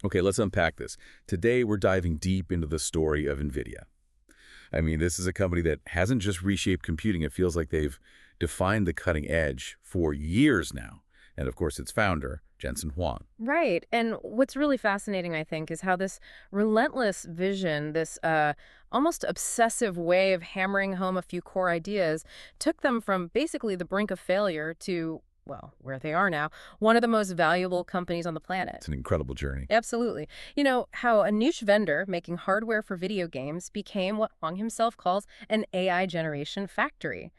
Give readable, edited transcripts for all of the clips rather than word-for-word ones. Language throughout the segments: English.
Okay, let's unpack this. Today, we're diving deep into the story of Nvidia. I mean, this is a company that hasn't just reshaped computing. It feels like they've defined the cutting edge for years now. And of course, its founder, Jensen Huang. Right. And what's really fascinating, I think, is how this relentless vision, this almost obsessive way of hammering home a few core ideas, took them from basically the brink of failure to, well, where they are now, one of the most valuable companies on the planet. It's an incredible journey. Absolutely. You know, how a niche vendor making hardware for video games became what Huang himself calls an AI generation factory.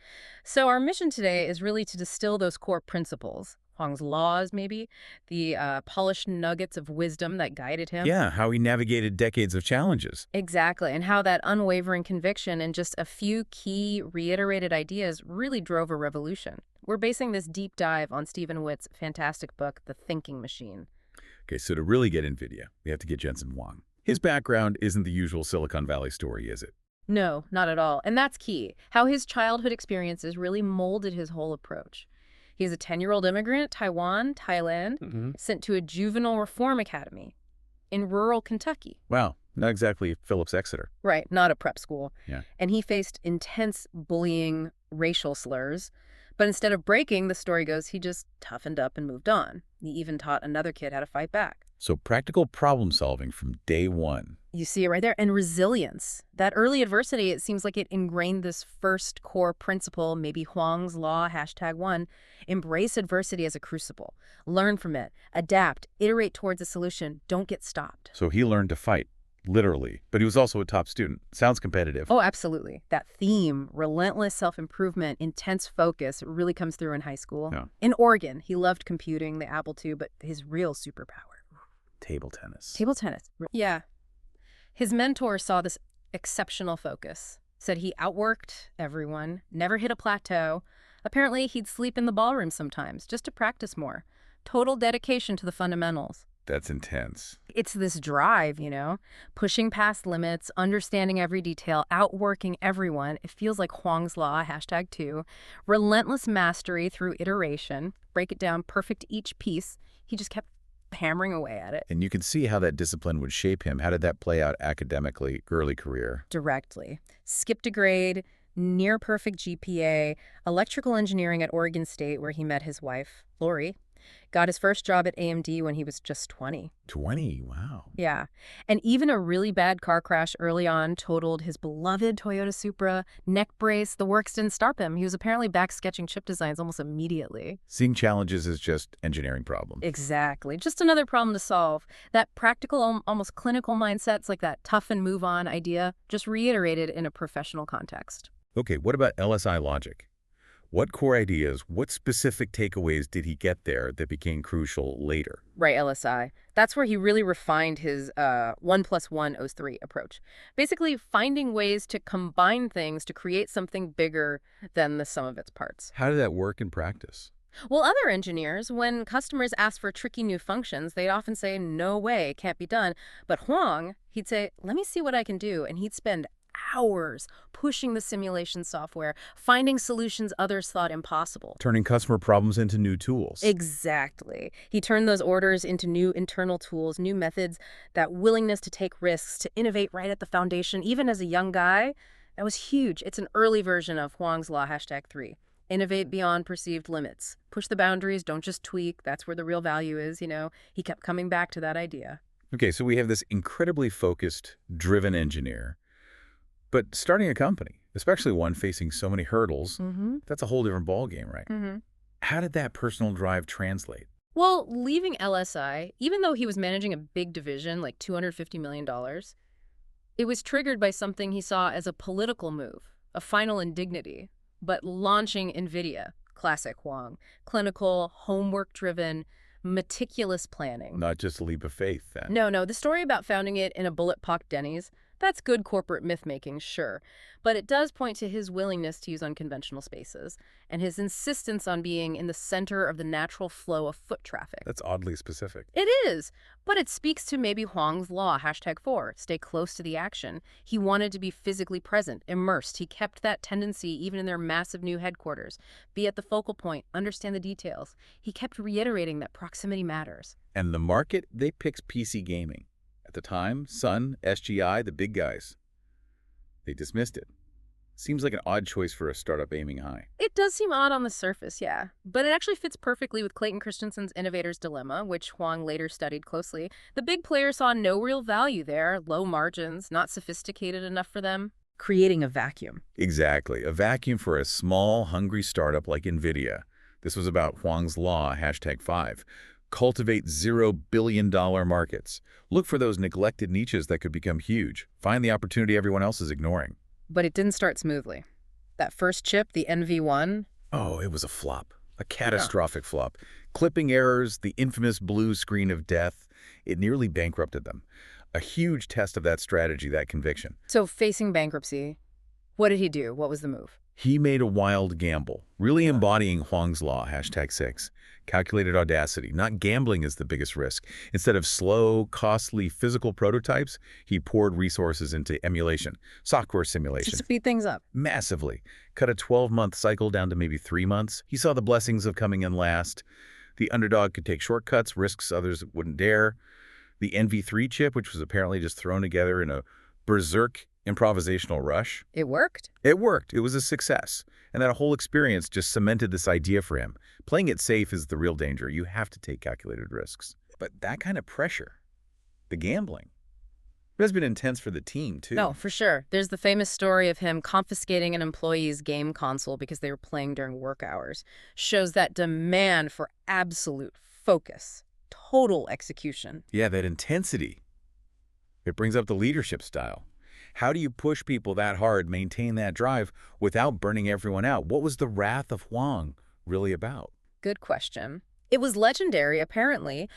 So our mission today is really to distill those core principles. Huang's laws, maybe, the polished nuggets of wisdom that guided him. Yeah, how he navigated decades of challenges. Exactly, and how that unwavering conviction and just a few key reiterated ideas really drove a revolution. We're basing this deep dive on Stephen Witt's fantastic book, The Thinking Machine. Okay, so to really get NVIDIA, we have to get Jensen Huang. His background isn't the usual Silicon Valley story, is it? No, not at all. And that's key, how his childhood experiences really molded his whole approach. He's a 10-year-old immigrant, Taiwan, Thailand, sent to a juvenile reform academy in rural Kentucky. Wow, not exactly Phillips Exeter. Right, not a prep school. Yeah. And he faced intense bullying, racial slurs. But instead of breaking, the story goes, he just toughened up and moved on. He even taught another kid how to fight back. So practical problem solving from day one. You see it right there. And resilience. That early adversity, it seems like it ingrained this first core principle, maybe Huang's law, #1, embrace adversity as a crucible. Learn from it, adapt, iterate towards a solution, don't get stopped. So he learned to fight, literally. But he was also a top student. Sounds competitive. Oh, absolutely. That theme, relentless self-improvement, intense focus, really comes through in high school. Yeah. In Oregon, he loved computing, the Apple II, but his real superpower. Table tennis. Table tennis. Yeah. His mentor saw this exceptional focus, said he outworked everyone, never hit a plateau. Apparently, he'd sleep in the ballroom sometimes just to practice more. Total dedication to the fundamentals. That's intense. It's this drive, you know, pushing past limits, understanding every detail, outworking everyone. It feels like Huang's law, #2, relentless mastery through iteration, break it down, perfect each piece. He just kept hammering away at it. And you can see how that discipline would shape him. How did that play out academically, early career? Directly. Skipped a grade, near perfect GPA, electrical engineering at Oregon State, where he met his wife, Lori. Got his first job at AMD when he was just 20. 20, wow. Yeah. And even a really bad car crash early on totaled his beloved Toyota Supra, neck brace. The works didn't stop him. He was apparently back sketching chip designs almost immediately. Seeing challenges as just engineering problems. Exactly. Just another problem to solve. That practical, almost clinical mindsets, like that tough and move on idea, just reiterated in a professional context. Okay, what about LSI logic? What core ideas, what specific takeaways did he get there that became crucial later? Right, LSI. That's where he really refined his 1+1=3 approach. Basically, finding ways to combine things to create something bigger than the sum of its parts. How did that work in practice? Well, other engineers, when customers ask for tricky new functions, they'd often say, no way, it can't be done. But Huang, he'd say, let me see what I can do. And he'd spend hours pushing the simulation software, finding solutions others thought impossible. Turning customer problems into new tools. Exactly. He turned those orders into new internal tools, new methods, that willingness to take risks, to innovate right at the foundation, even as a young guy. That was huge. It's an early version of Huang's law, #3. Innovate beyond perceived limits. Push the boundaries, don't just tweak. That's where the real value is, you know. He kept coming back to that idea. Okay, so we have this incredibly focused, driven engineer. But starting a company, especially one facing so many hurdles, that's a whole different ballgame, right? How did that personal drive translate? Well, leaving LSI, even though he was managing a big division, like $250 million, it was triggered by something he saw as a political move, a final indignity. But launching Nvidia, classic Huang, clinical, homework-driven, meticulous planning. Not just a leap of faith, then. No, the story about founding it in a bullet-pocked Denny's, That's good corporate myth-making, sure. But it does point to his willingness to use unconventional spaces and his insistence on being in the center of the natural flow of foot traffic. That's oddly specific. It is, but it speaks to maybe Huang's law, #4, stay close to the action. He wanted to be physically present, immersed. He kept that tendency even in their massive new headquarters. Be at the focal point, understand the details. He kept reiterating that proximity matters. And the market, they picked PC gaming. At the time, Sun, SGI, the big guys, they dismissed it. Seems like an odd choice for a startup aiming high. It does seem odd on the surface, yeah. But it actually fits perfectly with Clayton Christensen's Innovator's Dilemma, which Huang later studied closely. The big players saw no real value there, low margins, not sophisticated enough for them, creating a vacuum. Exactly. A vacuum for a small, hungry startup like Nvidia. This was about Huang's law, #5. Cultivate $0 billion markets. Look for those neglected niches that could become huge. Find the opportunity everyone else is ignoring. But it didn't start smoothly. That first chip, the NV1, Oh, it was a flop. A catastrophic flop. Clipping errors, the infamous blue screen of death. It nearly bankrupted them. A huge test of that strategy, that conviction. So facing bankruptcy, what did he do? What was the move? He made a wild gamble, really embodying Huang's law, #6. Calculated audacity. Not gambling is the biggest risk. Instead of slow, costly physical prototypes, he poured resources into emulation, software simulation. To speed things up. Massively. Cut a 12-month cycle down to maybe 3 months. He saw the blessings of coming in last. The underdog could take shortcuts, risks others wouldn't dare. The NV3 chip, which was apparently just thrown together in a berserk improvisational rush. It worked? It worked. It was a success. And that whole experience just cemented this idea for him. Playing it safe is the real danger. You have to take calculated risks. But that kind of pressure, the gambling, it has been intense for the team, too. No, for sure. There's the famous story of him confiscating an employee's game console because they were playing during work hours. Shows that demand for absolute focus, total execution. Yeah, that intensity. It brings up the leadership style. How do you push people that hard, maintain that drive, without burning everyone out? What was the wrath of Huang really about? Good question. It was legendary, apparently,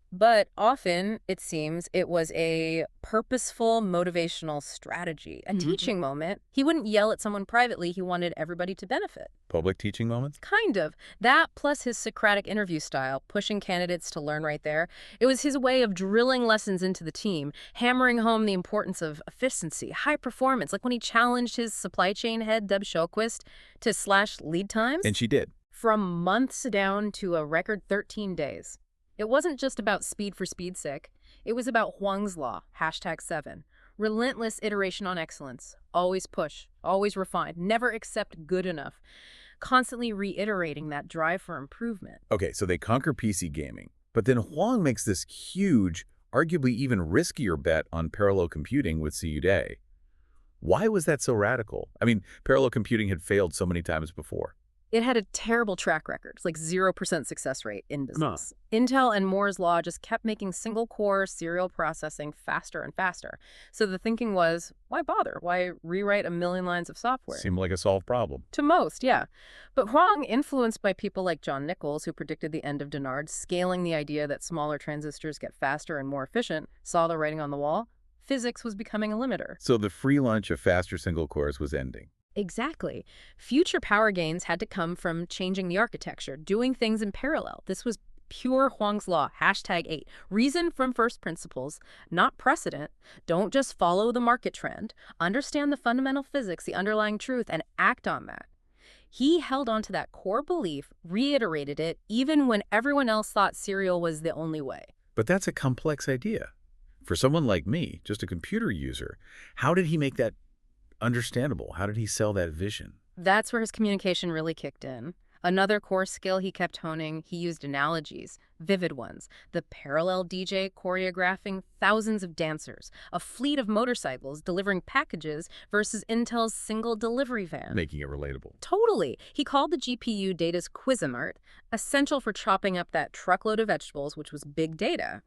but often, it seems, it was a purposeful motivational strategy, a teaching moment. He wouldn't yell at someone privately. He wanted everybody to benefit. Public teaching moments? Kind of. That plus his Socratic interview style, pushing candidates to learn right there. It was his way of drilling lessons into the team, hammering home the importance of efficiency, high performance, like when he challenged his supply chain head, Deb Shulquist, to slash lead times. And she did. From months down to a record 13 days. It wasn't just about speed for speed's sake. It was about Huang's law, #7. Relentless iteration on excellence. Always push, always refine, never accept good enough. Constantly reiterating that drive for improvement. Okay, so they conquer PC gaming. But then Huang makes this huge, arguably even riskier bet on parallel computing with CUDA. Why was that so radical? I mean, parallel computing had failed so many times before. It had a terrible track record, it's like 0% success rate in business. Intel and Moore's Law just kept making single-core serial processing faster and faster. So the thinking was, why bother? Why rewrite a million lines of software? Seemed like a solved problem. To most, yeah. But Huang, influenced by people like John Nichols, who predicted the end of Dennard, scaling the idea that smaller transistors get faster and more efficient, saw the writing on the wall. Physics was becoming a limiter. So the free lunch of faster single cores was ending. Exactly. Future power gains had to come from changing the architecture, doing things in parallel. This was pure Huang's law, #8. Reason from first principles, not precedent. Don't just follow the market trend. Understand the fundamental physics, the underlying truth, and act on that. He held on to that core belief, reiterated it, even when everyone else thought serial was the only way. But that's a complex idea. For someone like me, just a computer user, how did he make that understandable? How did he sell that vision? That's where his communication really kicked in. Another core skill he kept honing, he used analogies, vivid ones. The parallel DJ choreographing thousands of dancers, a fleet of motorcycles delivering packages versus Intel's single delivery van. Making it relatable. Totally. He called the GPU data's Quizimart, essential for chopping up that truckload of vegetables, which was big data.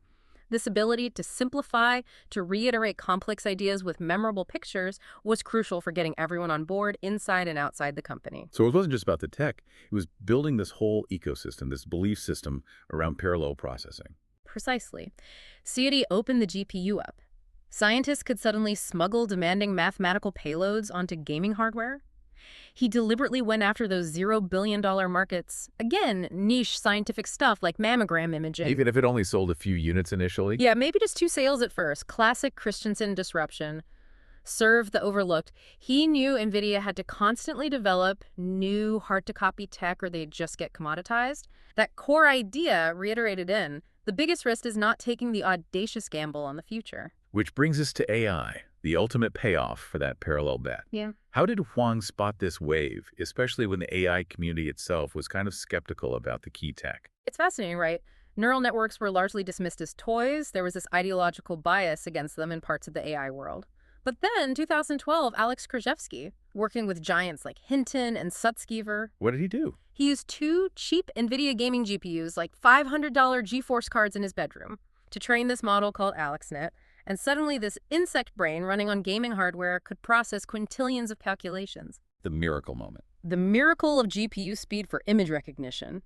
This ability to simplify, to reiterate complex ideas with memorable pictures was crucial for getting everyone on board inside and outside the company. So it wasn't just about the tech. It was building this whole ecosystem, this belief system around parallel processing. Precisely. CUDA opened the GPU up. Scientists could suddenly smuggle demanding mathematical payloads onto gaming hardware. He deliberately went after those $0 billion markets. Again, niche scientific stuff like mammogram imaging. Even if it only sold a few units initially? Yeah, maybe just 2 sales at first. Classic Christensen disruption. Serve the overlooked. He knew Nvidia had to constantly develop new hard-to-copy tech or they'd just get commoditized. That core idea reiterated in, the biggest risk is not taking the audacious gamble on the future. Which brings us to AI, the ultimate payoff for that parallel bet. Yeah. How did Huang spot this wave, especially when the AI community itself was kind of skeptical about the key tech? It's fascinating, right? Neural networks were largely dismissed as toys. There was this ideological bias against them in parts of the AI world. But then, 2012, Alex Krzyzewski, working with giants like Hinton and Sutskever, What did he do? he used 2 cheap NVIDIA gaming GPUs, like $500 GeForce cards in his bedroom, to train this model called AlexNet, and suddenly this insect brain running on gaming hardware could process quintillions of calculations. The miracle moment. The miracle of GPU speed for image recognition.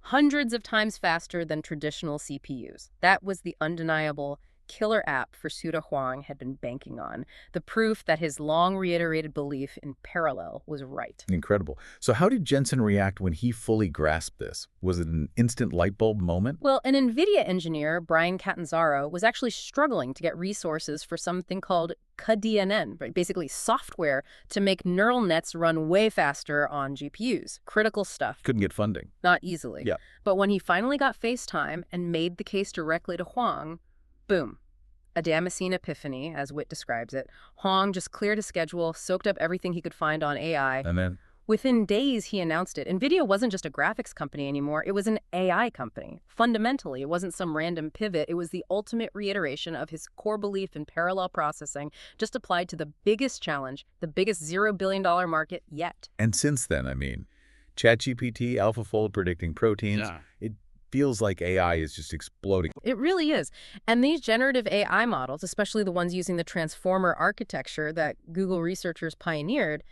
Hundreds of times faster than traditional CPUs. That was the undeniable killer app Pursuta Huang had been banking on, the proof that his long-reiterated belief in parallel was right. Incredible. So how did Jensen react when he fully grasped this? Was it an instant light bulb moment? Well, an NVIDIA engineer, Brian Catanzaro, was actually struggling to get resources for something called cuDNN, right? Basically software to make neural nets run way faster on GPUs. Critical stuff. Couldn't get funding. Not easily. Yeah. But when he finally got FaceTime and made the case directly to Huang, boom. A Damascene epiphany, as Witt describes it. Huang just cleared his schedule, soaked up everything he could find on AI. And then? Within days, he announced it. NVIDIA wasn't just a graphics company anymore. It was an AI company. Fundamentally, it wasn't some random pivot. It was the ultimate reiteration of his core belief in parallel processing, just applied to the biggest challenge, the biggest $0 billion market yet. And since then, ChatGPT, AlphaFold predicting proteins, it feels like AI is just exploding. It really is. And these generative AI models, especially the ones using the transformer architecture that Google researchers pioneered,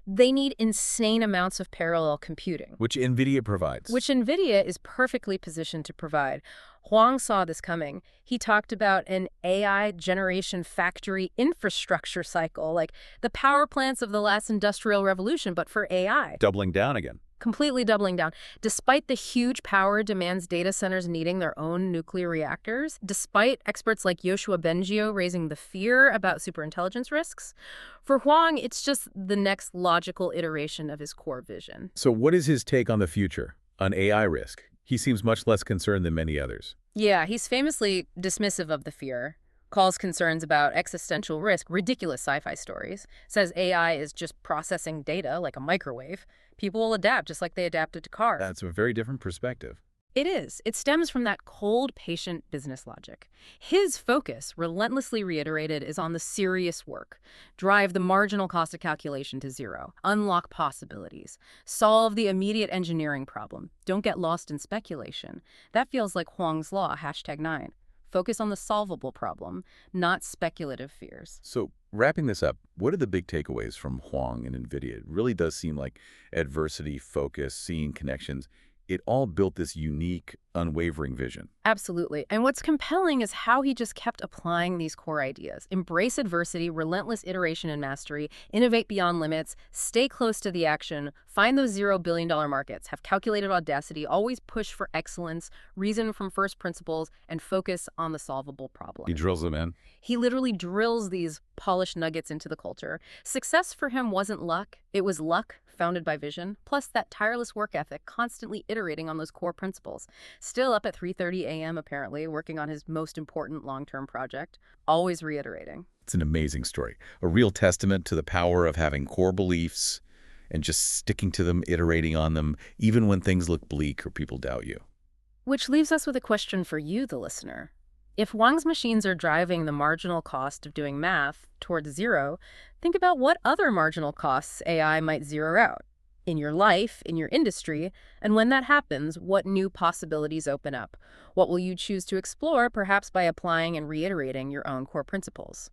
they need insane amounts of parallel computing. Which NVIDIA provides. Which NVIDIA is perfectly positioned to provide. Huang saw this coming. He talked about an AI generation factory infrastructure cycle, like the power plants of the last industrial revolution, but for AI. Doubling down again. Completely doubling down. Despite the huge power demands data centers needing their own nuclear reactors, despite experts like Yoshua Bengio raising the fear about superintelligence risks, for Huang, it's just the next logical iteration of his core vision. So what is his take on the future, on AI risk? He seems much less concerned than many others. Yeah, he's famously dismissive of the fear, calls concerns about existential risk ridiculous sci-fi stories, says AI is just processing data like a microwave. People will adapt just like they adapted to cars. That's a very different perspective. It is. It stems from that cold, patient business logic. His focus, relentlessly reiterated, is on the serious work. Drive the marginal cost of calculation to zero. Unlock possibilities. Solve the immediate engineering problem. Don't get lost in speculation. That feels like Huang's law, #9. Focus on the solvable problem, not speculative fears. So wrapping this up, what are the big takeaways from Huang and NVIDIA? It really does seem like adversity, focus, seeing connections, it all built this unique, unwavering vision. Absolutely. And what's compelling is how he just kept applying these core ideas. Embrace adversity, relentless iteration and mastery, innovate beyond limits, stay close to the action, find those $0 billion markets, have calculated audacity, always push for excellence, reason from first principles, and focus on the solvable problem. He drills them in. He literally drills these polished nuggets into the culture. Success for him wasn't luck. It was luck founded by vision, plus that tireless work ethic, constantly iterating on those core principles. Still up at 3:30 a.m. apparently, working on his most important long-term project, always reiterating. It's an amazing story, a real testament to the power of having core beliefs and just sticking to them, iterating on them, even when things look bleak or people doubt you. Which leaves us with a question for you, the listener. If Huang's machines are driving the marginal cost of doing math towards zero, think about what other marginal costs AI might zero out in your life, in your industry, and when that happens, what new possibilities open up? What will you choose to explore, perhaps by applying and reiterating your own core principles?